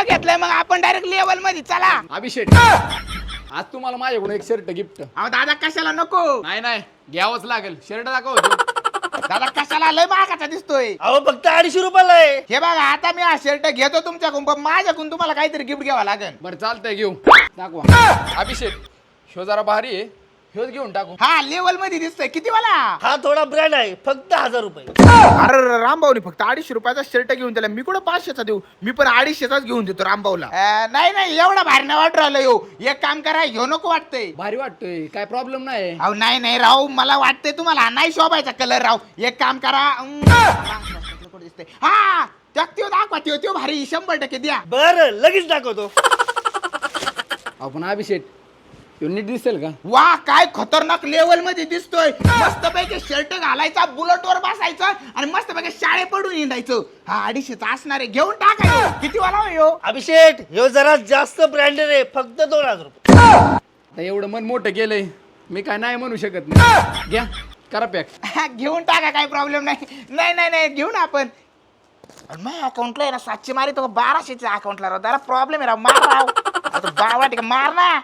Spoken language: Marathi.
नाव घेतलंय मग आपण डायरेक्ट लेवल मध्ये चला. अभिषेक आज तुम्हाला माझ्याकडून एक शर्ट गिफ्ट. अहो दादा कशाला नको. नाही घ्यावंच लागेल. शर्ट दाखव तू. दादा कशाला लय महागाचा दिसतोय. अहो फक्त 250 रुपयाला आहे. हे बघा आता मी हा शर्ट घेतो तुमच्याकडून पण माझ्याकडून तुम्हाला काहीतरी गिफ्ट घ्यावं लागेल. बरं चालतंय घेऊ. दाखवा. अभिषेक ह्यो जरा भारी आहे. ह्योच घेऊन टाकू. हा लेवल मध्ये दिसतोय. किती वाला. हा थोडा ब्रँड आहे फक्त 1000 रुपये. अरे रामभाऊनी फक्त 250 रुपयाचा शर्ट घेऊन दिला. मी कुठं 500चा देऊ. मी पण 250चाच घेऊन देतो रामभाऊला. नाही एवढा भारी नाही वाटत राहिलं यो. एक काम करा ह्यो नको वाटतंय. भारी वाटतोय काय प्रॉब्लेम नाही. अहो नाही राव मला वाटतंय तुम्हाला नाही शोभायचा कलर राव. एक काम करा दिसतंय. हा त्यो दाखवा त्यो भारी 100% द्या. बर लगेच दाखवतो. आपण अभिषेक ह्यो नीट दिसेल का. वा काय खतरनाक लेवल मध्ये दिसतोय. मस्त पैकी शर्ट घालायचा बुलेट वर बसायचं आणि मस्त पैकी शाळे पडून हिंडायचं. हा 250चा असणार आहे घेऊन टाकायचं. किती वाला हो. अभिषेक ह्यो जरा जास्त ब्रँडेड आहे फक्त 2000 रुपये. आता एवढं मन मोठं केलंय मी काय नाही म्हणू शकत नाही. घ्या करा पॅक. घेऊन टाका काही प्रॉब्लेम नाही घेऊन आपण. माझ्या अकाउंटला आहे ना 700 मारितो 1200च्या अकाउंटला राव. जरा प्रॉब्लेम आहे राव. मार राव. आता 12 मार ना.